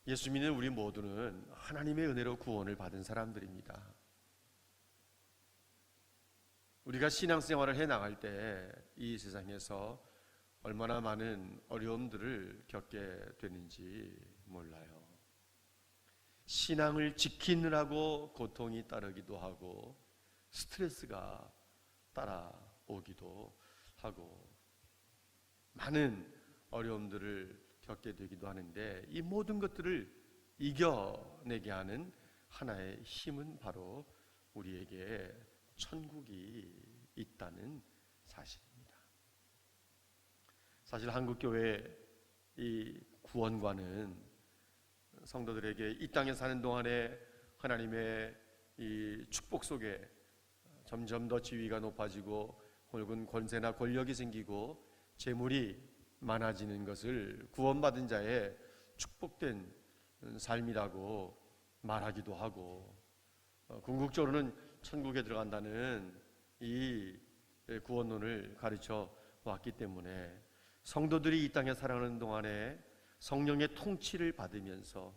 예수 믿는 우리 모두는 하나님의 은혜로 구원을 받은 사람들입니다. 우리가 신앙생활을 해나갈 때 이 세상에서 얼마나 많은 어려움들을 겪게 되는지 몰라요. 신앙을 지키느라고 고통이 따르기도 하고 스트레스가 따라오기도 하고 많은 어려움들을 겪게 되기도 하는데, 이 모든 것들을 이겨내게 하는 하나의 힘은 바로 우리에게 천국이 있다는 사실입니다. 사실 한국교회의 이 구원관은 성도들에게 이 땅에 사는 동안에 하나님의 이 축복 속에 점점 더 지위가 높아지고 혹은 권세나 권력이 생기고 재물이 많아지는 것을 구원받은 자의 축복된 삶이라고 말하기도 하고, 궁극적으로는 천국에 들어간다는 이 구원론을 가르쳐 왔기 때문에 성도들이 이 땅에 살아가는 동안에 성령의 통치를 받으면서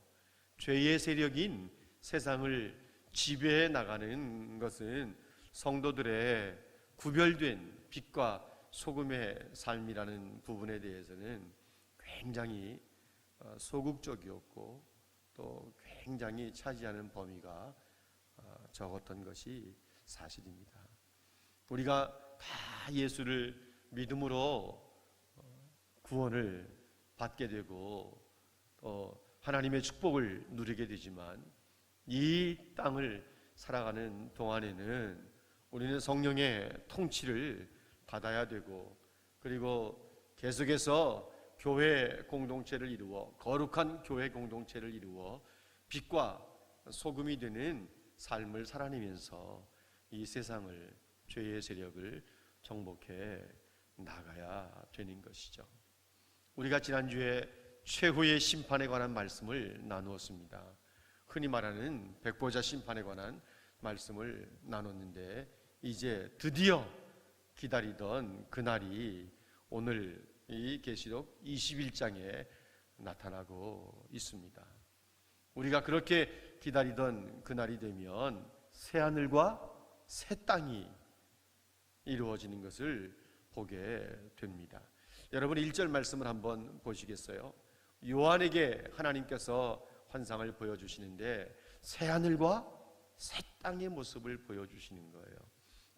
죄의 세력인 세상을 지배해 나가는 것은 성도들의 구별된 빛과 소금의 삶이라는 부분에 대해서는 굉장히 소극적이었고 또 굉장히 차지하는 범위가 적었던 것이 사실입니다. 우리가 다 예수를 믿음으로 구원을 받게 되고 또 하나님의 축복을 누리게 되지만, 이 땅을 살아가는 동안에는 우리는 성령의 통치를 받아야 되고, 그리고 계속해서 교회 공동체를 이루어 거룩한 교회 공동체를 이루어 빛과 소금이 되는 삶을 살아내면서 이 세상을, 죄의 세력을 정복해 나가야 되는 것이죠. 우리가 지난주에 최후의 심판에 관한 말씀을 나누었습니다. 흔히 말하는 백보자 심판에 관한 말씀을 나눴는데, 이제 드디어 기다리던 그날이 오늘 이 계시록 21장에 나타나고 있습니다. 우리가 그렇게 기다리던 그날이 되면 새하늘과 새 땅이 이루어지는 것을 보게 됩니다. 여러분 1절 말씀을 한번 보시겠어요? 요한에게 하나님께서 환상을 보여주시는데 새하늘과 새 땅의 모습을 보여주시는 거예요.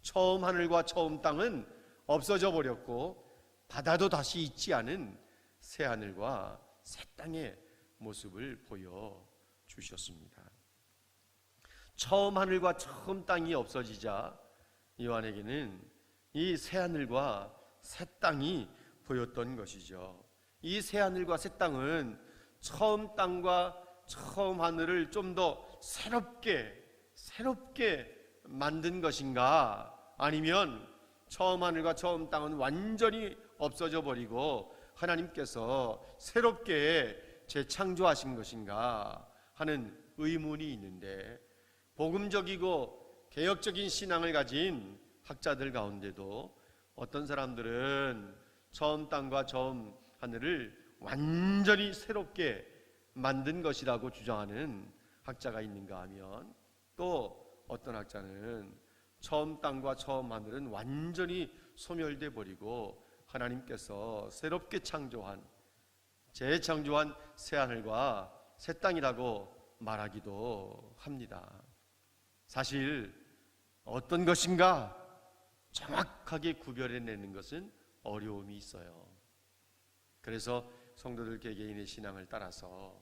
처음 하늘과 처음 땅은 없어져 버렸고 바다도 다시 있지 않은 새하늘과 새 땅의 모습을 보여주셨습니다. 처음 하늘과 처음 땅이 없어지자 요한에게는 이 새하늘과 새 땅이 보였던 것이죠. 이 새하늘과 새 땅은 처음 땅과 처음 하늘을 좀 더 새롭게 만든 것인가, 아니면 처음 하늘과 처음 땅은 완전히 없어져 버리고 하나님께서 새롭게 재창조하신 것인가 하는 의문이 있는데, 복음적이고 개혁적인 신앙을 가진 학자들 가운데도 어떤 사람들은 처음 땅과 처음 하늘을 완전히 새롭게 만든 것이라고 주장하는 학자가 있는가 하면, 또 어떤 학자는 처음 땅과 처음 하늘은 완전히 소멸돼 버리고 하나님께서 새롭게 창조한, 재창조한 새하늘과 새 땅이라고 말하기도 합니다. 사실 어떤 것인가 정확하게 구별해내는 것은 어려움이 있어요. 그래서 성도들 개개인의 신앙을 따라서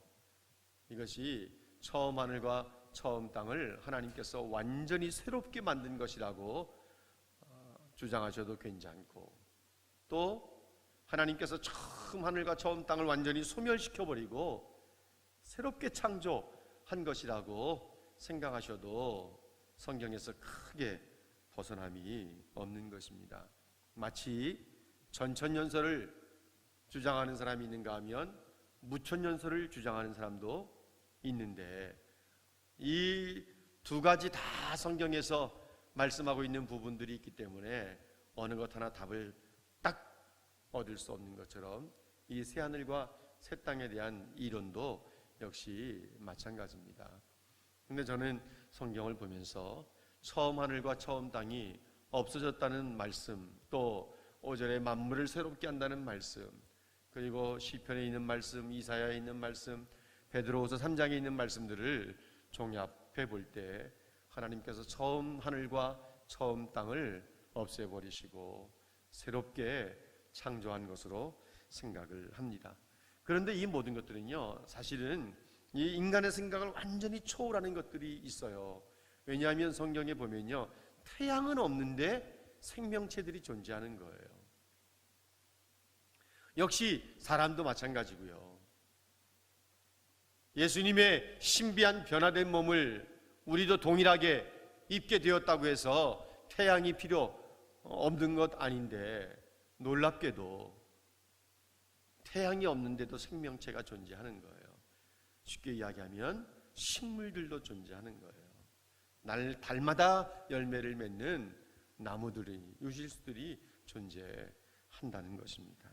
이것이 처음 하늘과 처음 땅을 하나님께서 완전히 새롭게 만든 것이라고 주장하셔도 괜찮고, 또 하나님께서 처음 하늘과 처음 땅을 완전히 소멸시켜버리고 새롭게 창조한 것이라고 생각하셔도 성경에서 크게 벗어남이 없는 것입니다. 마치 전천년설을 주장하는 사람이 있는가 하면 무천년설을 주장하는 사람도 있는데, 이 두 가지 다 성경에서 말씀하고 있는 부분들이 있기 때문에 어느 것 하나 답을 딱 얻을 수 없는 것처럼 이 새하늘과 새 땅에 대한 이론도 역시 마찬가지입니다. 근데 저는 성경을 보면서 처음 하늘과 처음 땅이 없어졌다는 말씀, 또 5절에 만물을 새롭게 한다는 말씀, 그리고 시편에 있는 말씀, 이사야에 있는 말씀, 베드로후서 3장에 있는 말씀들을 종합해 볼 때 하나님께서 처음 하늘과 처음 땅을 없애버리시고 새롭게 창조한 것으로 생각을 합니다. 그런데 이 모든 것들은요, 사실은 이 인간의 생각을 완전히 초월하는 것들이 있어요. 왜냐하면 성경에 보면요, 태양은 없는데 생명체들이 존재하는 거예요. 역시 사람도 마찬가지고요. 예수님의 신비한 변화된 몸을 우리도 동일하게 입게 되었다고 해서 태양이 필요 없는 것 아닌데, 놀랍게도 태양이 없는데도 생명체가 존재하는 거예요. 쉽게 이야기하면 식물들도 존재하는 거예요. 달마다 열매를 맺는 나무들이, 유실수들이 존재한다는 것입니다.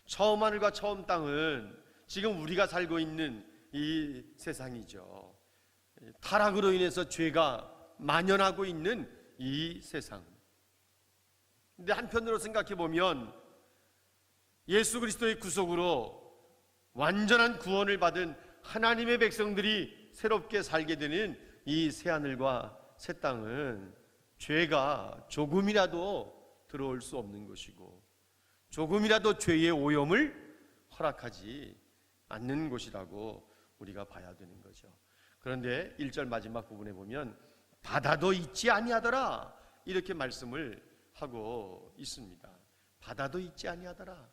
처음 하늘과 처음 땅은 지금 우리가 살고 있는 이 세상이죠. 타락으로 인해서 죄가 만연하고 있는 이 세상. 근데 한편으로 생각해 보면 예수 그리스도의 구속으로 완전한 구원을 받은 하나님의 백성들이 새롭게 살게 되는 이 새하늘과 새 땅은 죄가 조금이라도 들어올 수 없는 것이고 조금이라도 죄의 오염을 허락하지 않는 곳이라고 우리가 봐야 되는 거죠. 그런데 1절 마지막 부분에 보면 바다도 있지 아니하더라, 이렇게 말씀을 하고 있습니다. 바다도 있지 아니하더라.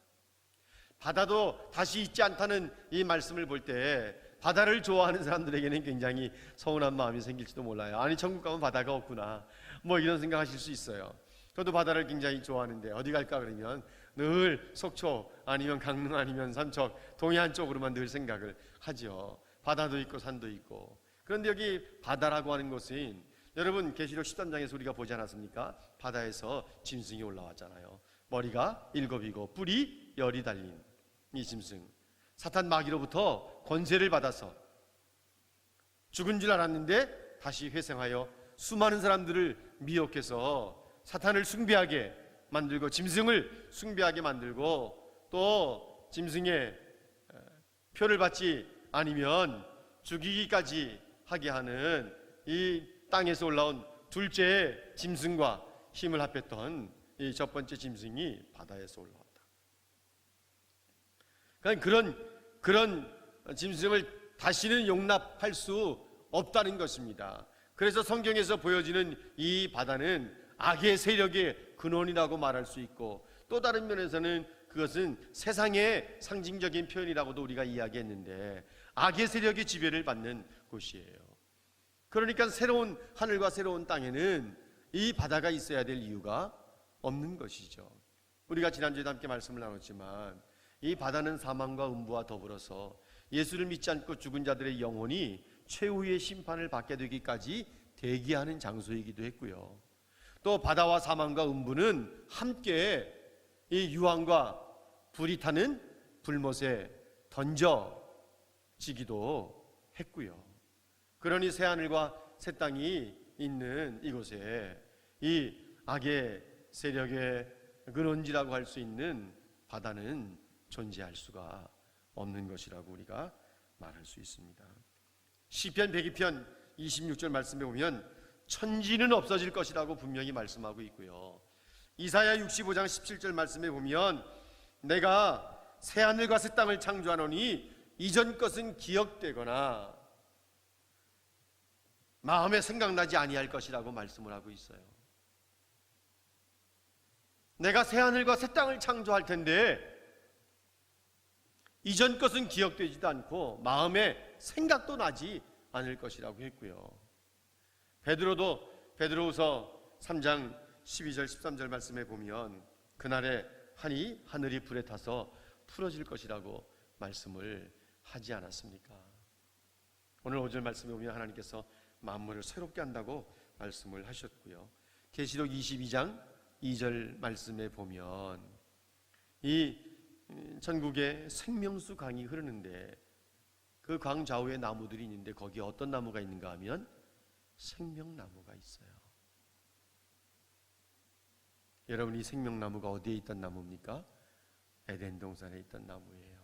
바다도 다시 있지 않다는 이 말씀을 볼 때 바다를 좋아하는 사람들에게는 굉장히 서운한 마음이 생길지도 몰라요. 아니, 천국 가면 바다가 없구나, 뭐 이런 생각하실 수 있어요. 저도 바다를 굉장히 좋아하는데 어디 갈까 그러면 늘 속초 아니면 강릉 아니면 삼척 동해안 쪽으로만 늘 생각을 하죠. 바다도 있고 산도 있고. 그런데 여기 바다라고 하는 것은 여러분 계시록 13장에서 우리가 보지 않았습니까? 바다에서 짐승이 올라왔잖아요. 머리가 7이고 뿔이 10이 달린 이 짐승, 사탄 마귀로부터 권세를 받아서 죽은 줄 알았는데 다시 회생하여 수많은 사람들을 미혹해서 사탄을 숭배하게 만들고 짐승을 숭배하게 만들고 또 짐승의 표를 받지 않으면 죽이기까지 하게 하는 이 땅에서 올라온 둘째 짐승과 힘을 합했던 이 첫 번째 짐승이 바다에서 올라왔다. 그런 짐승을 다시는 용납할 수 없다는 것입니다. 그래서 성경에서 보여지는 이 바다는 악의 세력의 근원이라고 말할 수 있고, 또 다른 면에서는 그것은 세상의 상징적인 표현이라고도 우리가 이야기했는데 악의 세력의 지배를 받는 곳이에요. 그러니까 새로운 하늘과 새로운 땅에는 이 바다가 있어야 될 이유가 없는 것이죠. 우리가 지난주에도 함께 말씀을 나눴지만 이 바다는 사망과 음부와 더불어서 예수를 믿지 않고 죽은 자들의 영혼이 최후의 심판을 받게 되기까지 대기하는 장소이기도 했고요. 또 바다와 사망과 음부는 함께 이 유황과 불이 타는 불못에 던져지기도 했고요. 그러니 새하늘과 새 땅이 있는 이곳에 이 악의 세력의 근원지라고 할 수 있는 바다는 존재할 수가 없는 것이라고 우리가 말할 수 있습니다. 시편 102편 26절 말씀에 보면 천지는 없어질 것이라고 분명히 말씀하고 있고요. 이사야 65장 17절 말씀에 보면 내가 새하늘과 새 땅을 창조하노니 이전 것은 기억되거나 마음에 생각나지 아니할 것이라고 말씀을 하고 있어요. 내가 새하늘과 새 땅을 창조할 텐데 이전 것은 기억되지도 않고 마음에 생각도 나지 않을 것이라고 했고요. 베드로후서 3장 12절 13절 말씀에 보면 그날에 하늘이 불에 타서 풀어질 것이라고 말씀을 하지 않았습니까? 오늘 5절 말씀에 보면 하나님께서 만물을 새롭게 한다고 말씀을 하셨고요. 계시록 22장 2절 말씀에 보면 이 전국에 생명수 강이 흐르는데 그 광좌우에 나무들이 있는데 거기에 어떤 나무가 있는가 하면 생명나무가 있어요. 여러분, 이 생명나무가 어디에 있던 나무입니까? 에덴 동산에 있던 나무예요.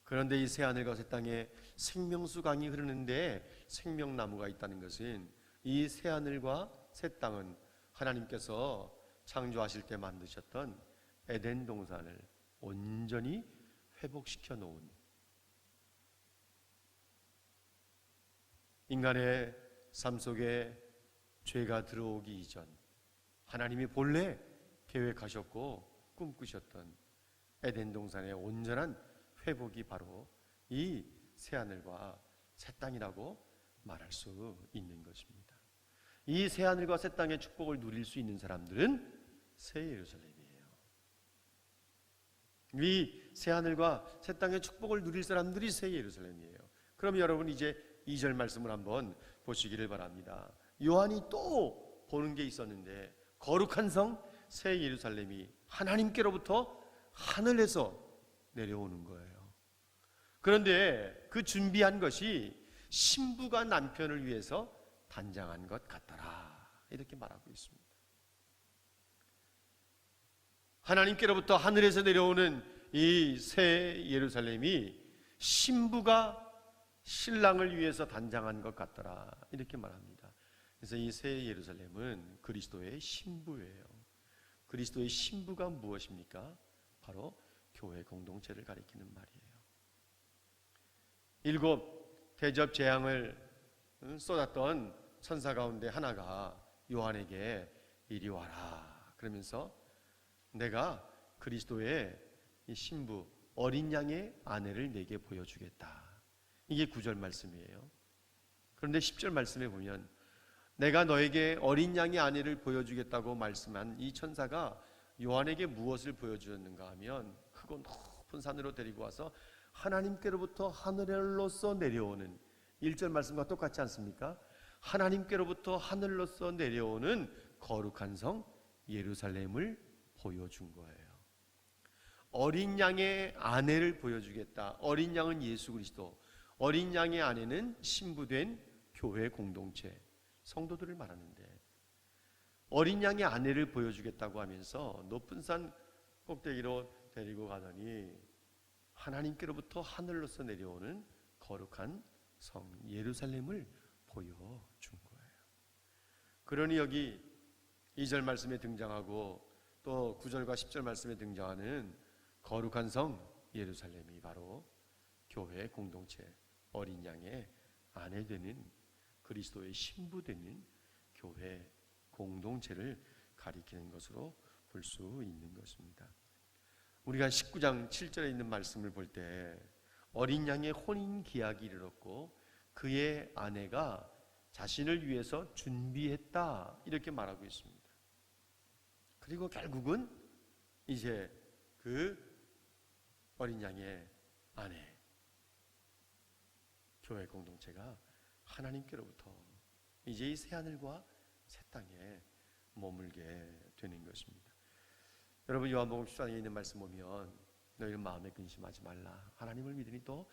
그런데 이 새하늘과 새 땅에 생명수 강이 흐르는데 생명나무가 있다는 것은 이 새하늘과 새 땅은 하나님께서 창조하실 때 만드셨던 에덴 동산을 온전히 회복시켜 놓은, 인간의 삶 속에 죄가 들어오기 이전 하나님이 본래 계획하셨고 꿈꾸셨던 에덴 동산의 온전한 회복이 바로 이 새하늘과 새 땅이라고 말할 수 있는 것입니다. 이 새하늘과 새 땅의 축복을 누릴 수 있는 사람들은 새 예루살렘이에요. 이 새하늘과 새 땅의 축복을 누릴 사람들이 새 예루살렘이에요. 그럼 여러분 이제 2절 말씀을 한번 보시기를 바랍니다. 요한이 또 보는 게 있었는데 거룩한 성 새 예루살렘이 하나님께로부터 하늘에서 내려오는 거예요. 그런데 그 준비한 것이 신부가 남편을 위해서 단장한 것 같더라, 이렇게 말하고 있습니다. 하나님께로부터 하늘에서 내려오는 이 새 예루살렘이 신부가 신랑을 위해서 단장한 것 같더라, 이렇게 말합니다. 그래서 이 새 예루살렘은 그리스도의 신부예요. 그리스도의 신부가 무엇입니까? 바로 교회 공동체를 가리키는 말이에요. 7 대접 재앙을 쏟았던 천사 가운데 하나가 요한에게 이리 와라 그러면서 내가 그리스도의 이 신부 어린 양의 아내를 내게 보여주겠다, 이게 9절 말씀이에요. 그런데 10절 말씀에 보면 내가 너에게 어린 양의 아내를 보여주겠다고 말씀한 이 천사가 요한에게 무엇을 보여주었는가 하면 크고 높은 산으로 데리고 와서 하나님께로부터 하늘로서 내려오는, 1절 말씀과 똑같지 않습니까? 하나님께로부터 하늘로서 내려오는 거룩한 성 예루살렘을 보여준 거예요. 어린 양의 아내를 보여주겠다. 어린 양은 예수 그리스도, 어린 양의 아내는 신부된 교회 공동체 성도들을 말하는데, 어린 양의 아내를 보여주겠다고 하면서 높은 산 꼭대기로 데리고 가더니 하나님께로부터 하늘로서 내려오는 거룩한 성 예루살렘을 보여준 거예요. 그러니 여기 2절 말씀에 등장하고 또 9절과 10절 말씀에 등장하는 거룩한 성 예루살렘이 바로 교회 공동체, 어린 양의 아내 되는 그리스도의 신부 되는 교회 공동체를 가리키는 것으로 볼 수 있는 것입니다. 우리가 19장 7절에 있는 말씀을 볼 때 어린 양의 혼인 기약이 이르렀고 그의 아내가 자신을 위해서 준비했다, 이렇게 말하고 있습니다. 그리고 결국은 이제 그 어린 양의 아내 교회 공동체가 하나님께로부터 이제 이 새하늘과 새 땅에 머물게 되는 것입니다. 여러분 요한복음 14장에 있는 말씀 보면 너희는 마음에 근심하지 말라, 하나님을 믿으니 또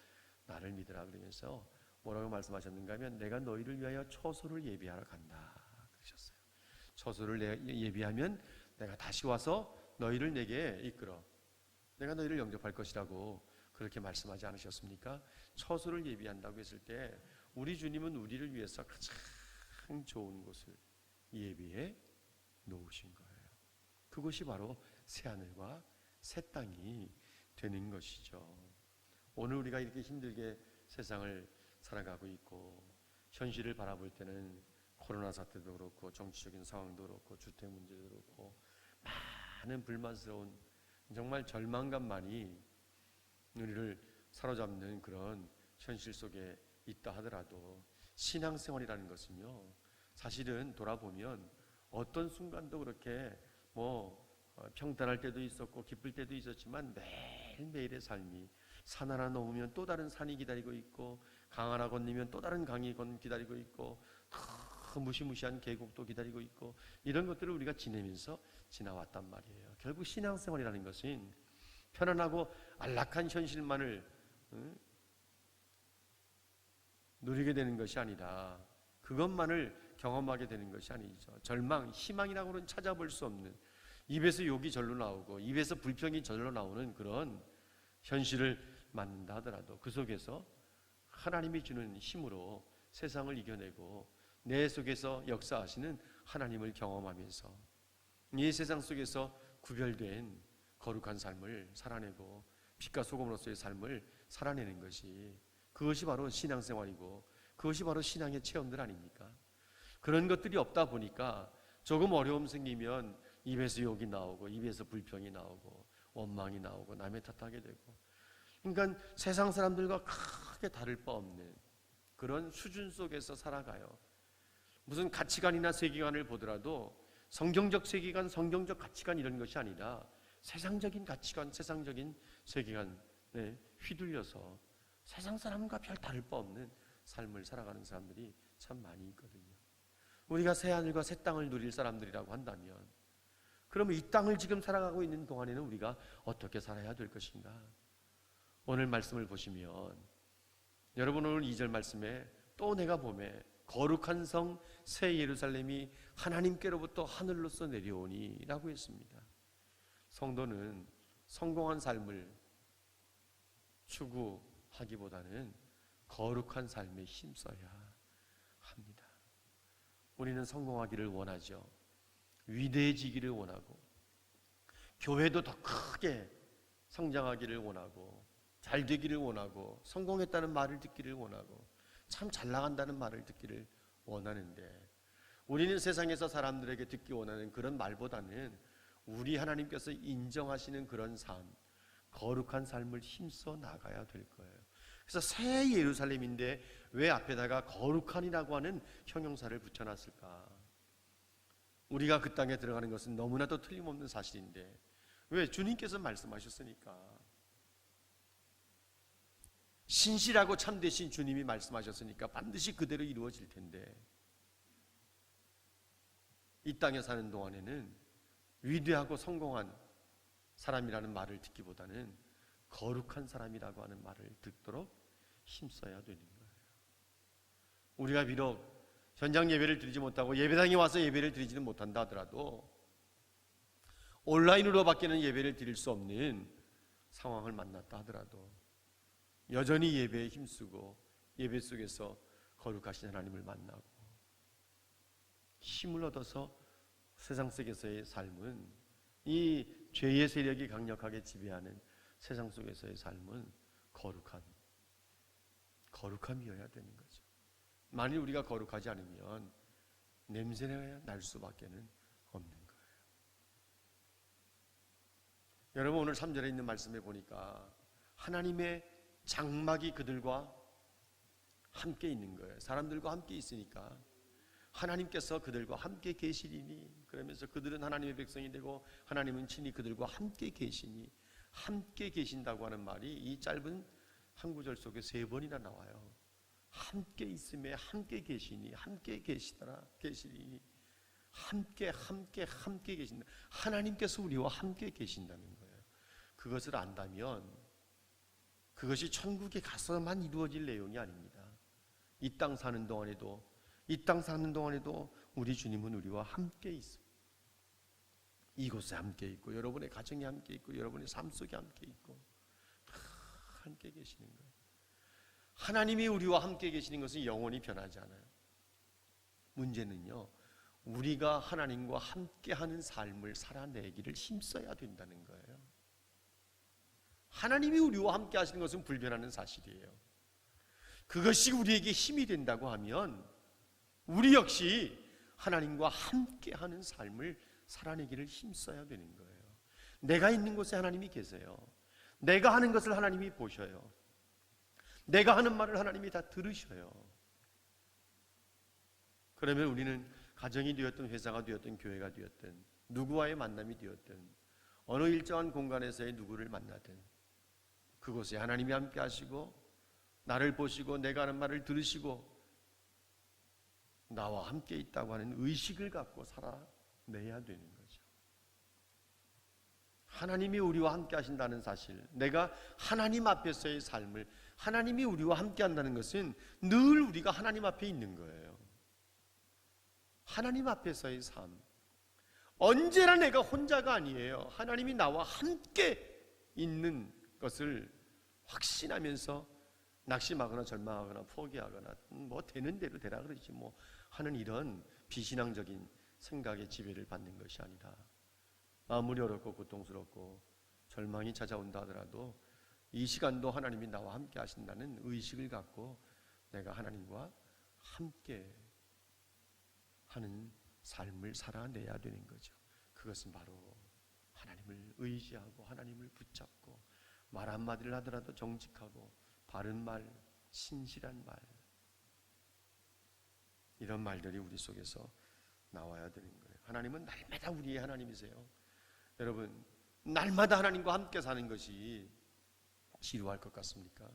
나를 믿으라 그러면서 뭐라고 말씀하셨는가 하면 내가 너희를 위하여 처소를 예비하러 간다 그러셨어요. 처소를 예비하면 내가 다시 와서 너희를 내게 이끌어 내가 너희를 영접할 것이라고 그렇게 말씀하지 않으셨습니까? 처소를 예비한다고 했을 때 우리 주님은 우리를 위해서 가장 좋은 곳을 예비해 놓으신 거예요. 그것이 바로 새하늘과 새 땅이 되는 것이죠. 오늘 우리가 이렇게 힘들게 세상을 살아가고 있고 현실을 바라볼 때는 코로나 사태도 그렇고 정치적인 상황도 그렇고 주택 문제도 그렇고 많은 불만스러운 정말 절망감만이 우리를 사로잡는 그런 현실 속에 있다 하더라도 신앙생활이라는 것은요, 사실은 돌아보면 어떤 순간도 그렇게 평탄할 때도 있었고 기쁠 때도 있었지만 매일매일의 삶이 산 하나 넘으면 또 다른 산이 기다리고 있고 강 하나 건너면 또 다른 강이 기다리고 있고 더 무시무시한 계곡도 기다리고 있고 이런 것들을 우리가 지내면서 지나왔단 말이에요. 결국 신앙생활이라는 것은 편안하고 안락한 현실만을 누리게 되는 것이 아니라 그것만을 경험하게 되는 것이 아니죠. 절망, 희망이라고는 찾아볼 수 없는, 입에서 욕이 절로 나오고 입에서 불평이 절로 나오는 그런 현실을 만난다 하더라도 그 속에서 하나님이 주는 힘으로 세상을 이겨내고 내 속에서 역사하시는 하나님을 경험하면서 이 세상 속에서 구별된 거룩한 삶을 살아내고 빛과 소금으로서의 삶을 살아내는 것이, 그것이 바로 신앙생활이고 그것이 바로 신앙의 체험들 아닙니까? 그런 것들이 없다 보니까 조금 어려움 생기면 입에서 욕이 나오고 입에서 불평이 나오고 원망이 나오고 남의 탓하게 되고, 그러니까 세상 사람들과 크게 다를 바 없는 그런 수준 속에서 살아가요. 무슨 가치관이나 세계관을 보더라도 성경적 세계관, 성경적 가치관 이런 것이 아니라 세상적인 가치관, 세상적인 세계관에 휘둘려서 세상 사람과 별 다를 바 없는 삶을 살아가는 사람들이 참 많이 있거든요. 우리가 새 하늘과 새 땅을 누릴 사람들이라고 한다면, 그러면 이 땅을 지금 살아가고 있는 동안에는 우리가 어떻게 살아야 될 것인가? 오늘 말씀을 보시면 여러분, 오늘 2절 말씀에 또 내가 보매 거룩한 성 새 예루살렘이 하나님께로부터 하늘로서 내려오니 라고 했습니다. 성도는 성공한 삶을 추구하기보다는 거룩한 삶에 힘써야 합니다. 우리는 성공하기를 원하죠. 위대해지기를 원하고 교회도 더 크게 성장하기를 원하고 잘 되기를 원하고 성공했다는 말을 듣기를 원하고 참 잘 나간다는 말을 듣기를 원하는데, 우리는 세상에서 사람들에게 듣기 원하는 그런 말보다는 우리 하나님께서 인정하시는 그런 삶, 거룩한 삶을 힘써 나가야 될 거예요. 그래서 새 예루살렘인데 왜 앞에다가 거룩한이라고 하는 형용사를 붙여놨을까? 우리가 그 땅에 들어가는 것은 너무나도 틀림없는 사실인데, 왜? 주님께서 말씀하셨으니까. 신실하고 참되신 주님이 말씀하셨으니까 반드시 그대로 이루어질 텐데, 이 땅에 사는 동안에는 위대하고 성공한 사람이라는 말을 듣기보다는 거룩한 사람이라고 하는 말을 듣도록 힘써야 되는 거예요. 우리가 비록 현장 예배를 드리지 못하고 예배당에 와서 예배를 드리지는 못한다 하더라도 온라인으로 밖에는 예배를 드릴 수 없는 상황을 만났다 하더라도 여전히 예배에 힘쓰고 예배 속에서 거룩하신 하나님을 만나고 힘을 얻어서 세상 속에서의 삶은, 이 죄의 세력이 강력하게 지배하는 세상 속에서의 삶은 거룩함이어야 되는 거죠. 만일 우리가 거룩하지 않으면 냄새가 날 수밖에 없는 거예요. 여러분, 오늘 3절에 있는 말씀에 보니까 하나님의 장막이 그들과 함께 있는 거예요. 사람들과 함께 있으니까 하나님께서 그들과 함께 계시리니, 그러면서 그들은 하나님의 백성이 되고 하나님은 친히 그들과 함께 계시니, 함께 계신다고 하는 말이 이 짧은 한 구절 속에 3번이나 나와요. 함께 있음에 함께 계시니, 함께 계시더라, 계시리니, 함께 계신다. 하나님께서 우리와 함께 계신다는 거예요. 그것을 안다면 그것이 천국에 가서만 이루어질 내용이 아닙니다. 이 땅 사는 동안에도 우리 주님은 우리와 함께 있어요. 이곳에 함께 있고 여러분의 가정에 함께 있고 여러분의 삶 속에 함께 있고 함께 계시는 거예요. 하나님이 우리와 함께 계시는 것은 영원히 변하지 않아요. 문제는요, 우리가 하나님과 함께하는 삶을 살아내기를 힘써야 된다는 거예요. 하나님이 우리와 함께 하시는 것은 불변하는 사실이에요. 그것이 우리에게 힘이 된다고 하면 우리 역시 하나님과 함께하는 삶을 살아내기를 힘써야 되는 거예요. 내가 있는 곳에 하나님이 계세요. 내가 하는 것을 하나님이 보셔요. 내가 하는 말을 하나님이 다 들으셔요. 그러면 우리는 가정이 되었든 회사가 되었든 교회가 되었든 누구와의 만남이 되었든 어느 일정한 공간에서의 누구를 만나든 그곳에 하나님이 함께 하시고 나를 보시고 내가 하는 말을 들으시고 나와 함께 있다고 하는 의식을 갖고 살아내야 되는 거죠. 하나님이 우리와 함께 하신다는 사실, 내가 하나님 앞에서의 삶을, 하나님이 우리와 함께 한다는 것은 늘 우리가 하나님 앞에 있는 거예요. 하나님 앞에서의 삶, 언제나 내가 혼자가 아니에요. 하나님이 나와 함께 있는 것을 확신하면서 낙심하거나 절망하거나 포기하거나 뭐 되는 대로 되라 그러지 뭐 하는 이런 비신앙적인 생각의 지배를 받는 것이 아니라, 아무리 어렵고 고통스럽고 절망이 찾아온다 하더라도 이 시간도 하나님이 나와 함께 하신다는 의식을 갖고 내가 하나님과 함께 하는 삶을 살아내야 되는 거죠. 그것은 바로 하나님을 의지하고 하나님을 붙잡고 말 한마디를 하더라도 정직하고 바른 말, 신실한 말, 이런 말들이 우리 속에서 나와야 되는 거예요. 하나님은 날마다 우리의 하나님이세요. 여러분, 날마다 하나님과 함께 사는 것이 지루할 것 같습니까?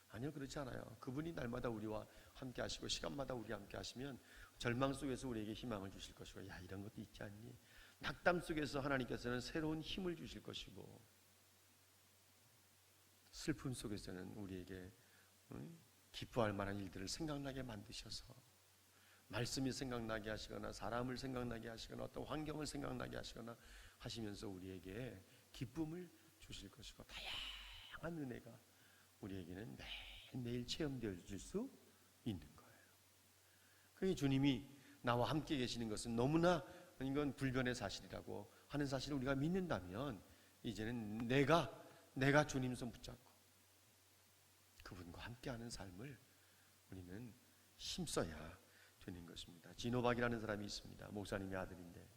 아니요, 그렇지 않아요. 그분이 날마다 우리와 함께 하시고 시간마다 우리와 함께 하시면 절망 속에서 우리에게 희망을 주실 것이고, 야, 이런 것도 있지 않니? 낙담 속에서 하나님께서는 새로운 힘을 주실 것이고, 슬픔 속에서는 우리에게 기뻐할 만한 일들을 생각나게 만드셔서, 말씀이 생각나게 하시거나 사람을 생각나게 하시거나 어떤 환경을 생각나게 하시거나 하시면서 우리에게 기쁨을 주실 것이고, 다양한 은혜가 우리에게는 매일매일 체험되어질 수 있는 거예요. 그러니 주님이 나와 함께 계시는 것은 너무나 이건 불변의 사실이라고 하는 사실을 우리가 믿는다면, 이제는 내가 주님 손 붙잡고 그분과 함께하는 삶을 우리는 힘써야 되는 것입니다. 진호박이라는 사람이 있습니다. 목사님의 아들인데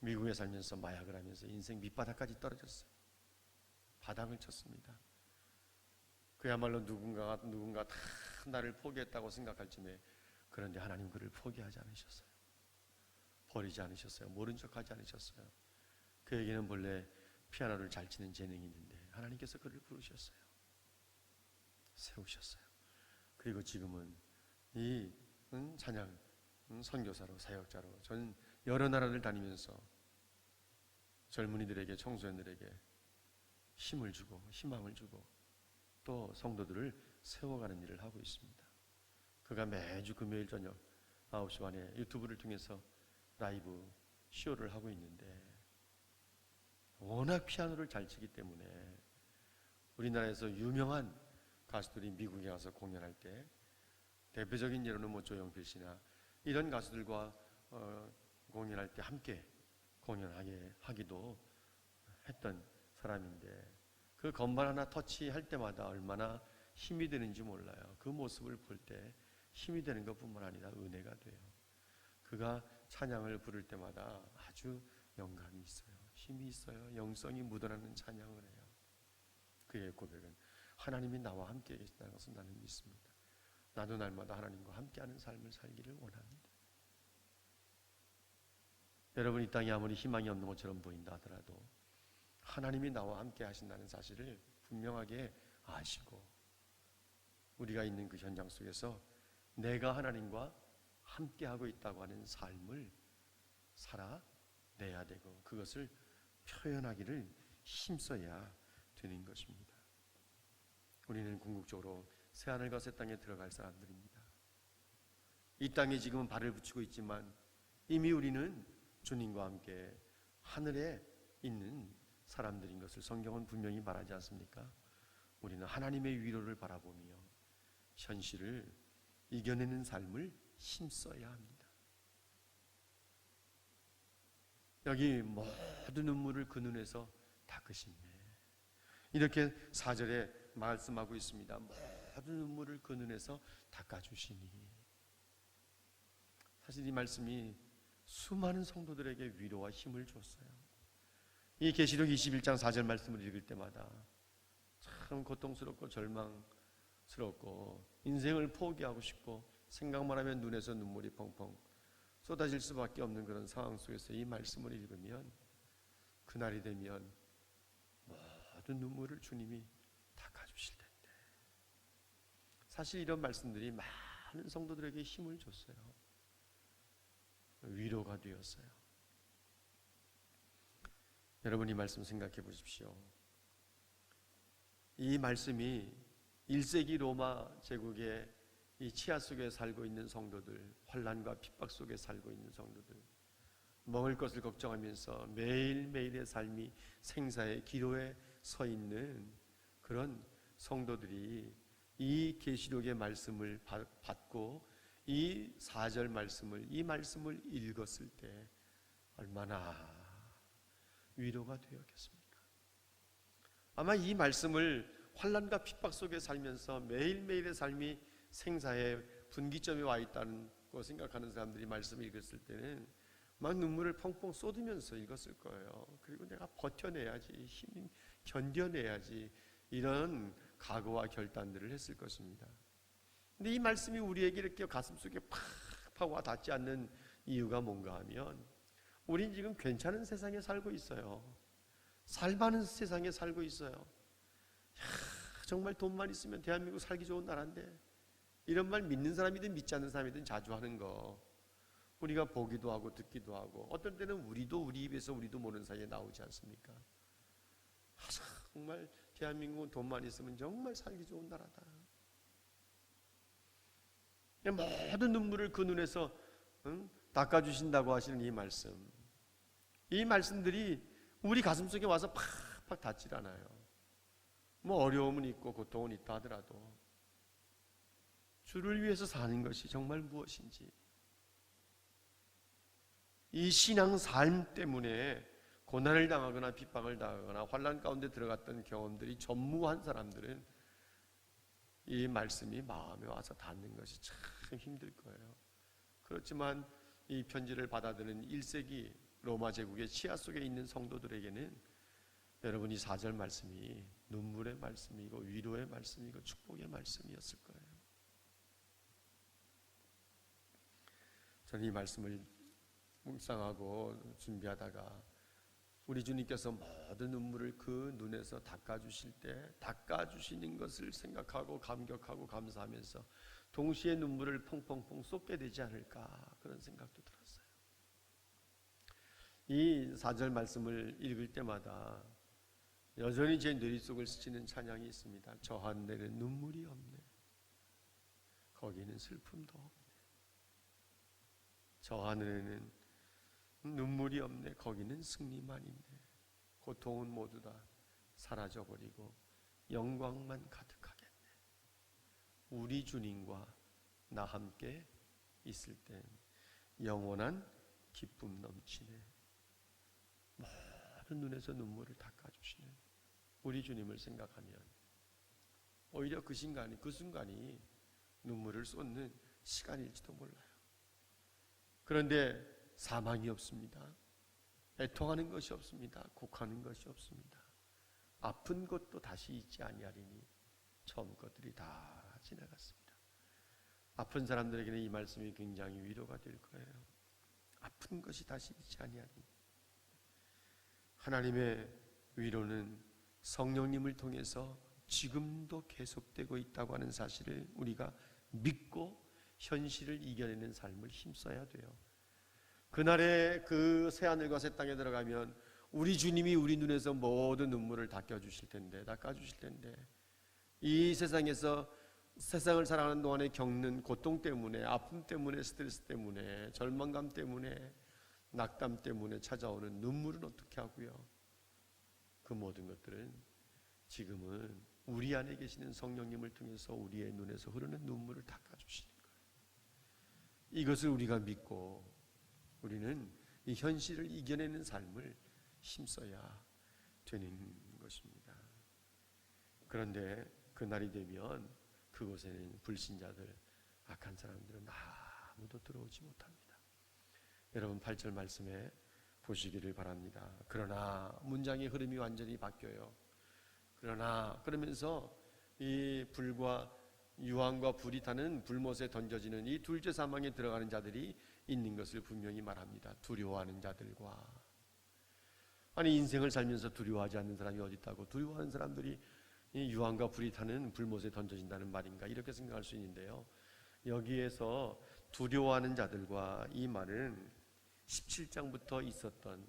미국에 살면서 마약을 하면서 인생 밑바닥까지 떨어졌어요. 바닥을 쳤습니다. 그야말로 누군가 다 나를 포기했다고 생각할 쯤에, 그런데 하나님 그를 포기하지 않으셨어요. 버리지 않으셨어요. 모른 척하지 않으셨어요. 그에게는 본래 피아노를 잘 치는 재능이 있는데 하나님께서 그를 부르셨어요. 세우셨어요. 그리고 지금은 이 찬양 선교사로, 사역자로 전 여러 나라를 다니면서 젊은이들에게, 청소년들에게 힘을 주고 희망을 주고 또 성도들을 세워가는 일을 하고 있습니다. 그가 매주 금요일 저녁 9시 반에 유튜브를 통해서 라이브 쇼를 하고 있는데, 워낙 피아노를 잘 치기 때문에 우리나라에서 유명한 가수들이 미국에 가서 공연할 때, 대표적인 예로는 뭐 조용필 씨나 이런 가수들과 공연할 때 함께 공연하게 하기도 했던 사람인데, 그 건반 하나 터치할 때마다 얼마나 힘이 되는지 몰라요. 그 모습을 볼 때 힘이 되는 것뿐만 아니라 은혜가 돼요. 그가 찬양을 부를 때마다 아주 영감이 있어요. 힘이 있어요. 영성이 묻어나는 찬양을 해요. 그의 고백은 하나님이 나와 함께 계신다는 것을 나는 믿습니다. 나도 날마다 하나님과 함께하는 삶을 살기를 원합니다. 여러분, 이 땅이 아무리 희망이 없는 것처럼 보인다 하더라도 하나님이 나와 함께 하신다는 사실을 분명하게 아시고, 우리가 있는 그 현장 속에서 내가 하나님과 함께하고 있다고 하는 삶을 살아내야 되고, 그것을 표현하기를 힘써야 되는 것입니다. 우리는 궁극적으로 새하늘과 새 땅에 들어갈 사람들입니다. 이 땅에 지금은 발을 붙이고 있지만 이미 우리는 주님과 함께 하늘에 있는 사람들인 것을 성경은 분명히 말하지 않습니까? 우리는 하나님의 위로를 바라보며 현실을 이겨내는 삶을 힘써야 합니다. 여기 모든 눈물을 그 눈에서 닦으시네, 이렇게 4절에 말씀하고 있습니다. 모든 눈물을 그 눈에서 닦아주시니. 사실 이 말씀이 수많은 성도들에게 위로와 힘을 줬어요. 이 계시록 21장 4절 말씀을 읽을 때마다 참 고통스럽고 절망스럽고 인생을 포기하고 싶고 생각만 하면 눈에서 눈물이 펑펑 쏟아질 수밖에 없는 그런 상황 속에서 이 말씀을 읽으면, 그날이 되면 모든 눈물을 주님이 닦아주실 텐데. 사실 이런 말씀들이 많은 성도들에게 힘을 줬어요. 위로가 되었어요. 여러분 이 말씀 생각해 보십시오. 이 말씀이 1세기 로마 제국의 이 치하 속에 살고 있는 성도들, 환난과 핍박 속에 살고 있는 성도들, 먹을 것을 걱정하면서 매일매일의 삶이 생사의 기로에 서 있는 그런 성도들이 이 계시록의 말씀을 받고 이 4절 말씀을, 이 말씀을 읽었을 때 얼마나 위로가 되었겠습니까? 아마 이 말씀을 환난과 핍박 속에 살면서 매일매일의 삶이 생사의 분기점에 와 있다는 거 생각하는 사람들이 말씀을 읽었을 때는 막 눈물을 펑펑 쏟으면서 읽었을 거예요. 그리고 내가 버텨내야지, 힘 견뎌내야지, 이런 각오와 결단들을 했을 것입니다. 근데 이 말씀이 우리에게 이렇게 가슴속에 팍팍 와 닿지 않는 이유가 뭔가 하면 우린 지금 괜찮은 세상에 살고 있어요. 살만한 세상에 살고 있어요. 정말 돈만 있으면 대한민국 살기 좋은 나라인데, 이런 말 믿는 사람이든 믿지 않는 사람이든 자주 하는 거 우리가 보기도 하고 듣기도 하고, 어떤 때는 우리도 우리 입에서 우리도 모르는 사이에 나오지 않습니까? 정말 대한민국은 돈만 있으면 정말 살기 좋은 나라다. 모든 눈물을 그 눈에서 닦아주신다고 하시는 이 말씀, 이 말씀들이 우리 가슴속에 와서 팍팍 닿질 않아요. 뭐 어려움은 있고 고통은 있다 하더라도 주를 위해서 사는 것이 정말 무엇인지, 이 신앙 삶 때문에 고난을 당하거나 핍박을 당하거나 환난 가운데 들어갔던 경험들이 전무한 사람들은 이 말씀이 마음에 와서 닿는 것이 참 힘들 거예요. 그렇지만 이 편지를 받아드는 1세기 로마 제국의 치하 속에 있는 성도들에게는 여러분이 4절 말씀이 눈물의 말씀이고 위로의 말씀이고 축복의 말씀이었을 거예요. 저는 이 말씀을 묵상하고 준비하다가 우리 주님께서 모든 눈물을 그 눈에서 닦아주실 때 닦아주시는 것을 생각하고 감격하고 감사하면서 동시에 눈물을 펑펑펑 쏟게 되지 않을까, 그런 생각도 들었어요. 이 4절 말씀을 읽을 때마다 여전히 제 뇌리 속을 스치는 찬양이 있습니다. 저 하늘에는 눈물이 없네, 거기는 슬픔도 없네. 저 하늘에는 눈물이 없네, 거기는 승리만 있네. 고통은 모두 다 사라져버리고 영광만 가득하겠네. 우리 주님과 나 함께 있을 땐 영원한 기쁨 넘치네. 모든 눈에서 눈물을 닦아주시는 우리 주님을 생각하면 오히려 그 순간이 눈물을 쏟는 시간일지도 몰라요. 그런데 사망이 없습니다. 애통하는 것이 없습니다. 곡하는 것이 없습니다. 아픈 것도 다시 있지 아니하리니 처음 것들이 다 지나갔습니다. 아픈 사람들에게는 이 말씀이 굉장히 위로가 될 거예요. 아픈 것이 다시 있지 아니하리니. 하나님의 위로는 성령님을 통해서 지금도 계속되고 있다고 하는 사실을 우리가 믿고 현실을 이겨내는 삶을 힘써야 돼요. 그날의 그 새하늘과 새 땅에 들어가면 우리 주님이 우리 눈에서 모든 눈물을 닦아주실 텐데 이 세상에서 세상을 살아가는 동안에 겪는 고통 때문에, 아픔 때문에, 스트레스 때문에, 절망감 때문에, 낙담 때문에 찾아오는 눈물은 어떻게 하고요? 그 모든 것들은 지금은 우리 안에 계시는 성령님을 통해서 우리의 눈에서 흐르는 눈물을 닦아주시는 거예요. 이것을 우리가 믿고 우리는 이 현실을 이겨내는 삶을 힘써야 되는 것입니다. 그런데 그날이 되면 그곳에는 불신자들, 악한 사람들은 아무도 들어오지 못합니다. 여러분 8절 말씀에 보시기를 바랍니다. 그러나 문장의 흐름이 완전히 바뀌어요. 그러면서 이 불과 유황과 불이 타는 불못에 던져지는 이 둘째 사망에 들어가는 자들이 있는 것을 분명히 말합니다. 두려워하는 자들과. 아니 인생을 살면서 두려워하지 않는 사람이 어디 있다고, 두려워하는 사람들이 이 유황과 불이 타는 불못에 던져진다는 말인가, 이렇게 생각할 수 있는데요. 여기에서 두려워하는 자들과 이 말은 17장부터 있었던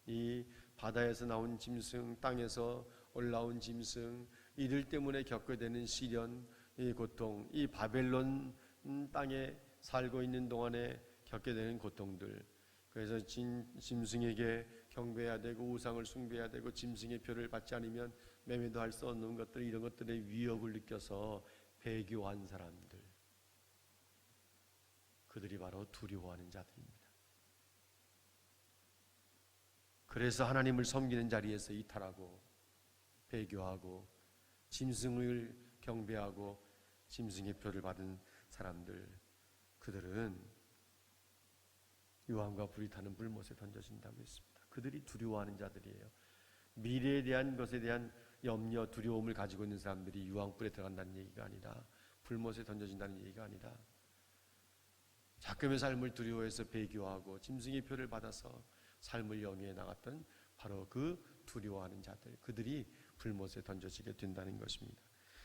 이 바다에서 나온 짐승, 땅에서 올라온 짐승, 이들 때문에 겪게 되는 시련, 이 고통, 이 바벨론 땅에 살고 있는 동안에 겪게 되는 고통들. 그래서 짐승에게 경배해야 되고 우상을 숭배해야 되고 짐승의 표를 받지 않으면 매매도 할 수 없는 것들, 이런 것들의 위협을 느껴서 배교한 사람들, 그들이 바로 두려워하는 자들입니다. 그래서 하나님을 섬기는 자리에서 이탈하고 배교하고 짐승을 경배하고 짐승의 표를 받은 사람들, 그들은 유황과 불이 타는 불못에 던져진다고 했습니다. 그들이 두려워하는 자들이에요. 미래에 대한 것에 대한 염려, 두려움을 가지고 있는 사람들이 유황불에 들어간다는 얘기가 아니라, 불못에 던져진다는 얘기가 아니라, 자금의 삶을 두려워해서 배교하고 짐승의 표를 받아서 삶을 영위해 나갔던 바로 그 두려워하는 자들, 그들이 불못에 던져지게 된다는 것입니다.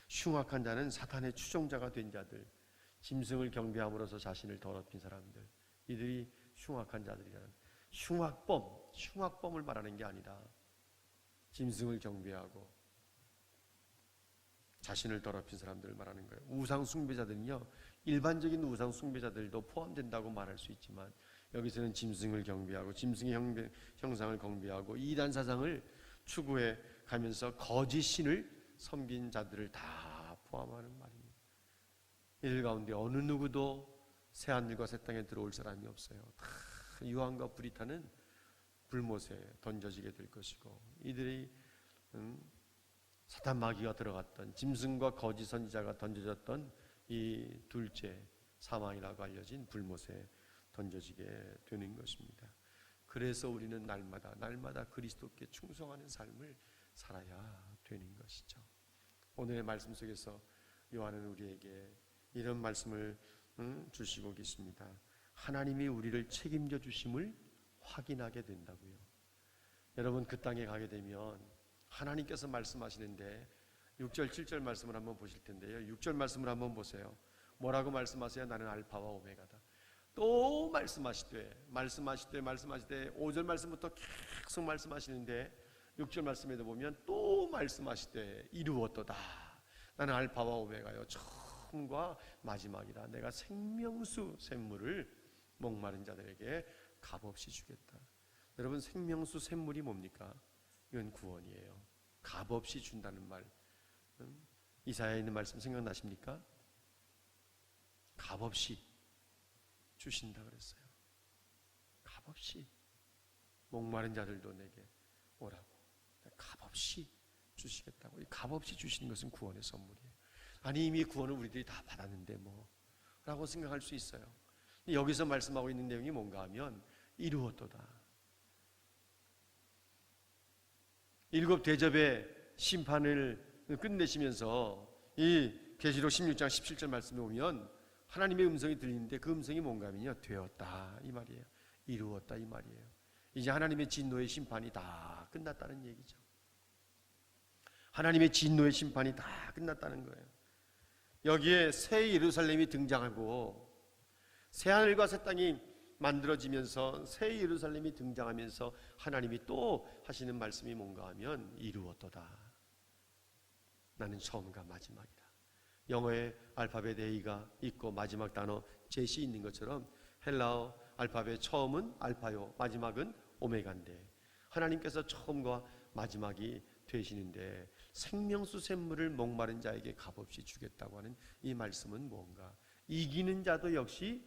흉악한 자는 사탄의 추종자가 된 자들, 짐승을 경배함으로써 자신을 더럽힌 사람들, 이들이 흉악한 자들이라는, 흉악범을 말하는 게 아니라 짐승을 경배하고 자신을 더럽힌 사람들을 말하는 거예요. 우상 숭배자들은요, 일반적인 우상 숭배자들도 포함된다고 말할 수 있지만, 여기서는 짐승을 경배하고 짐승의 형상을 경배하고 이단 사상을 추구해 가면서 거짓 신을 섬긴 자들을 다 포함하는 말입니다. 이들 가운데 어느 누구도 새하늘과 새 땅에 들어올 사람이 없어요. 다 유황과 불이 타는 불못에 던져지게 될 것이고, 이들이 사탄 마귀가 들어갔던 짐승과 거짓 선지자가 던져졌던 이 둘째 사망이라고 알려진 불못에 던져지게 되는 것입니다. 그래서 우리는 날마다 그리스도께 충성하는 삶을 살아야 되는 것이죠. 오늘의 말씀 속에서 요한은 우리에게 이런 말씀을 주시고 계십니다. 하나님이 우리를 책임져 주심을 확인하게 된다고요. 여러분, 그 땅에 가게 되면 하나님께서 말씀하시는데 6절 7절 말씀을 한번 보실 텐데요. 6절 말씀을 한번 보세요. 뭐라고 말씀하세요? 나는 알파와 오메가다. 또 말씀하시되 5절 말씀부터 계속 말씀하시는데 6절 말씀에도 보면 또 말씀하시되 이루었도다. 나는 알파와 오메가요, 처음과 마지막이라. 내가 생명수 샘물을 목마른 자들에게 값없이 주겠다. 여러분, 생명수 샘물이 뭡니까? 이건 구원이에요. 값없이 준다는 말, 이사야에 있는 말씀 생각나십니까? 값없이 주신다 그랬어요. 값없이. 목마른 자들도 내게 오라고 값없이 주시겠다고. 이 값없이 주시는 것은 구원의 선물이에요. 아니, 이미 구원을 우리들이 다 받았는데 뭐 라고 생각할 수 있어요. 여기서 말씀하고 있는 내용이 뭔가 하면 이루었도다. 7 대접의 심판을 끝내시면서 이 계시록 16장 17절 말씀에 보면 하나님의 음성이 들리는데 그 음성이 뭔가 하면요, 되었다 이 말이에요. 이루었다 이 말이에요. 이제 하나님의 진노의 심판이 다 끝났다는 얘기죠. 하나님의 진노의 심판이 다 끝났다는 거예요. 여기에 새 예루살렘이 등장하고 새하늘과 새 땅이 만들어지면서 새 예루살렘이 등장하면서 하나님이 또 하시는 말씀이 뭔가 하면 이루었도다. 나는 처음과 마지막이다. 영어의 알파벳 A가 있고 마지막 단어 Z이 있는 것처럼 헬라어 알파벳 처음은 알파요, 마지막은 오메가인데 하나님께서 처음과 마지막이 되시는데 생명수 샘물을 목마른 자에게 값없이 주겠다고 하는 이 말씀은 뭔가, 이기는 자도 역시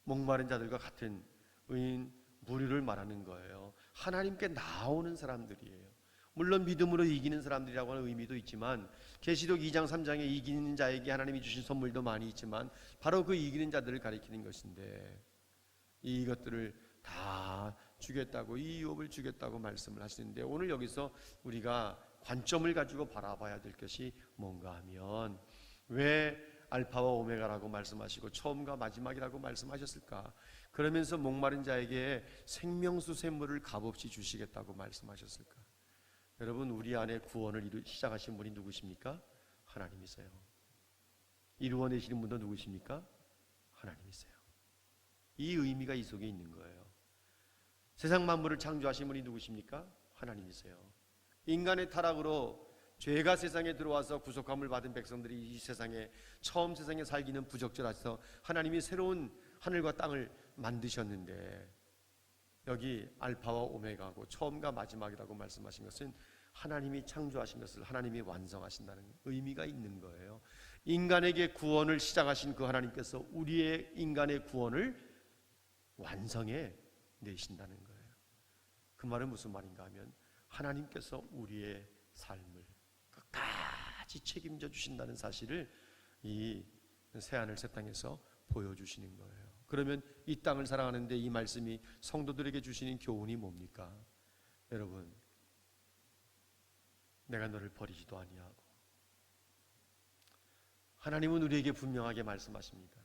목마른 자들과 같은 의인 무리를 말하는 거예요. 하나님께 나오는 사람들이에요. 물론 믿음으로 이기는 사람들이라고 하는 의미도 있지만 계시록 2장 3장에 이기는 자에게 하나님이 주신 선물도 많이 있지만 바로 그 이기는 자들을 가리키는 것인데, 이것들을 다 주겠다고, 이 유업을 주겠다고 말씀을 하시는데, 오늘 여기서 우리가 관점을 가지고 바라봐야 될 것이 뭔가 하면, 왜 알파와 오메가라고 말씀하시고 처음과 마지막이라고 말씀하셨을까? 그러면서 목마른 자에게 생명수 샘물을 값없이 주시겠다고 말씀하셨을까? 여러분, 우리 안에 구원을 시작하신 분이 누구십니까? 하나님이세요. 이루어내시는 분도 누구십니까? 하나님이세요. 이 의미가 이 속에 있는 거예요. 세상 만물을 창조하신 분이 누구십니까? 하나님이세요. 인간의 타락으로 죄가 세상에 들어와서 구속함을 받은 백성들이 이 세상에 처음 세상에 살기는 부적절해서 하나님이 새로운 하늘과 땅을 만드셨는데, 여기 알파와 오메가고 처음과 마지막이라고 말씀하신 것은 하나님이 창조하신 것을 하나님이 완성하신다는 의미가 있는 거예요. 인간에게 구원을 시작하신 그 하나님께서 우리의 인간의 구원을 완성해 내신다는 거예요. 그 말은 무슨 말인가 하면 하나님께서 우리의 삶을 끝까지 책임져 주신다는 사실을 이 새하늘 새 땅에서 보여주시는 거예요. 그러면 이 땅을 사랑하는데 이 말씀이 성도들에게 주시는 교훈이 뭡니까? 여러분, 내가 너를 버리지도 아니하고, 하나님은 우리에게 분명하게 말씀하십니다.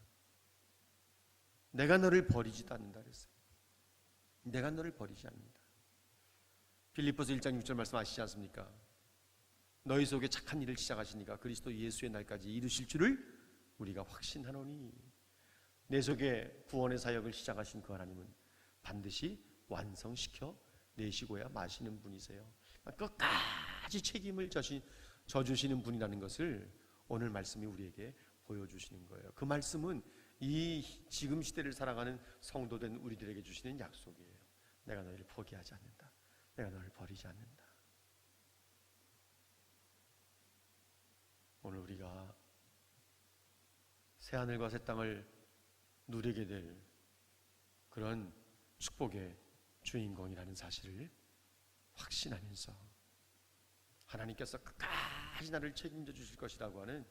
내가 너를 버리지도 않는다 그랬어요. 내가 너를 버리지 않는다. 빌립보서 1장 6절 말씀 아시지 않습니까? 너희 속에 착한 일을 시작하시니까 그리스도 예수의 날까지 이루실 줄을 우리가 확신하노니. 내 속에 구원의 사역을 시작하신 그 하나님은 반드시 완성시켜 내시고야 마시는 분이세요. 끝까지 책임을 져주시는 분이라는 것을 오늘 말씀이 우리에게 보여주시는 거예요. 그 말씀은 이 지금 시대를 살아가는 성도된 우리들에게 주시는 약속이에요. 내가 너희를 포기하지 않는다. 내가 너를 버리지 않는다. 오늘 우리가 새하늘과 새 땅을 누리게 될 그런 축복의 주인공이라는 사실을 확신하면서 하나님께서 끝까지 나를 책임져 주실 것이라고 하는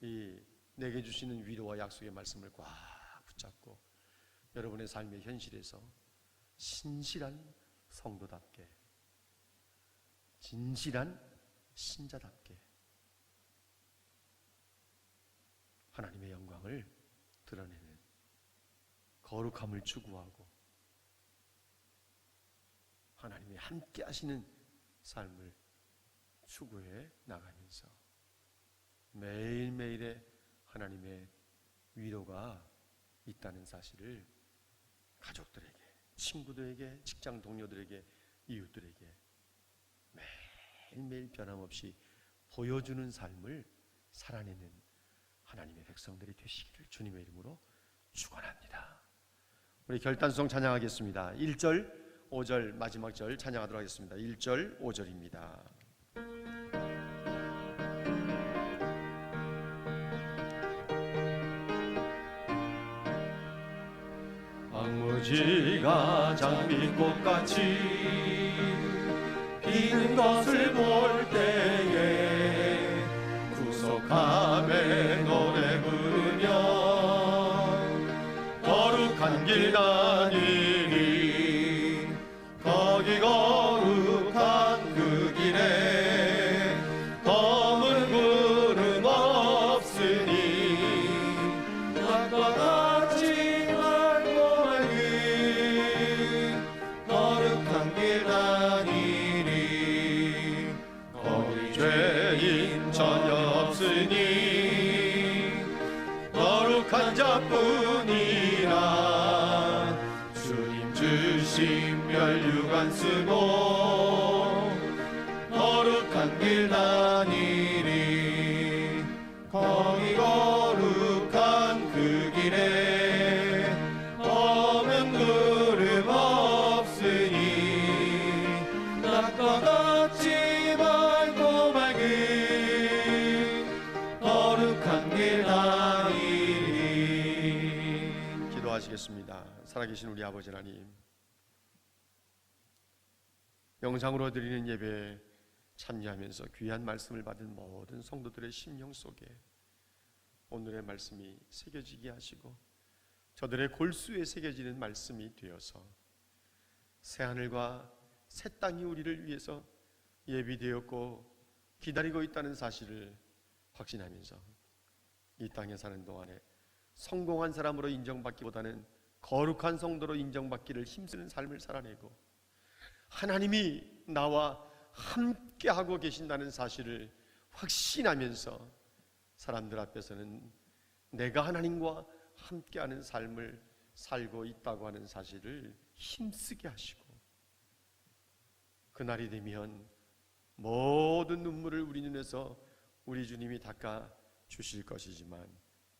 이 내게 주시는 위로와 약속의 말씀을 꽉 붙잡고 여러분의 삶의 현실에서 신실한 성도답게, 진실한 신자답게 하나님의 영광을 드러내는, 거룩함을 추구하고 하나님이 함께 하시는 삶을 추구해 나가면서 매일매일의 하나님의 위로가 있다는 사실을 가족들에게, 친구들에게, 직장 동료들에게, 이웃들에게 매일매일 변함없이 보여주는 삶을 살아내는 하나님의 백성들이 되시기를 주님의 이름으로 축원합니다. 우리 결단송 찬양하겠습니다. 1절, 5절 마지막 절 찬양하도록 하겠습니다. 1절, 5절입니다. 황무지가 장미꽃같이 피는 것을 볼 때에 구속함에 노래 부르며 거룩한 길 다니리. 거기 거룩한 그 길에 검은 구름 없으니 낮과 같이 맑고 맑은 거룩한 길 다니리. 거기 죄인 전혀 없으니 거룩한 자뿐이라. 주님 주신 멸류관 쓰고 거룩한 길 다니리. 거기 거룩한 그 길에 검은 구름 없으니 낮과 같이 맑고 맑은 거룩한 길 다니리. 기도하시겠습니다. 살아계신 우리 아버지 하나님, 영상으로 드리는 예배에 참여하면서 귀한 말씀을 받은 모든 성도들의 심령 속에 오늘의 말씀이 새겨지게 하시고 저들의 골수에 새겨지는 말씀이 되어서 새하늘과 새 땅이 우리를 위해서 예비되었고 기다리고 있다는 사실을 확신하면서 이 땅에 사는 동안에 성공한 사람으로 인정받기보다는 거룩한 성도로 인정받기를 힘쓰는 삶을 살아내고 하나님이 나와 함께하고 계신다는 사실을 확신하면서 사람들 앞에서는 내가 하나님과 함께하는 삶을 살고 있다고 하는 사실을 힘쓰게 하시고 그날이 되면 모든 눈물을 우리 눈에서 우리 주님이 닦아 주실 것이지만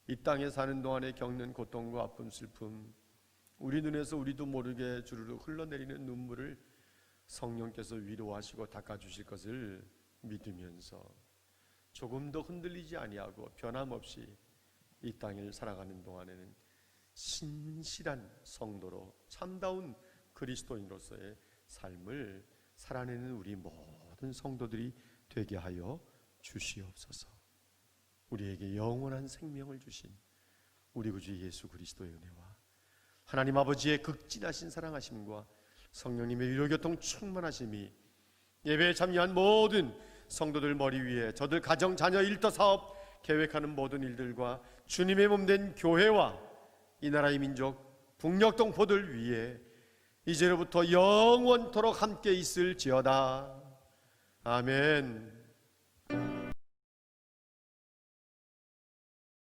이 땅에 사는 동안에 겪는 고통과 아픔, 슬픔, 우리 눈에서 우리도 모르게 주르륵 흘러내리는 눈물을 성령께서 위로하시고 닦아주실 것을 믿으면서 조금 더 흔들리지 아니하고 변함없이 이 땅을 살아가는 동안에는 신실한 성도로 참다운 그리스도인으로서의 삶을 살아내는 우리 모든 성도들이 되게 하여 주시옵소서. 우리에게 영원한 생명을 주신 우리 구주 예수 그리스도의 은혜와 하나님 아버지의 극진하신 사랑하심과 성령님의 위로교통 충만하심이 예배에 참여한 모든 성도들 머리 위에 저들 가정, 자녀, 일터, 사업 계획하는 모든 일들과 주님의 몸된 교회와 이 나라의 민족 북녘 동포들 위에 이제로부터 영원토록 함께 있을지어다. 아멘.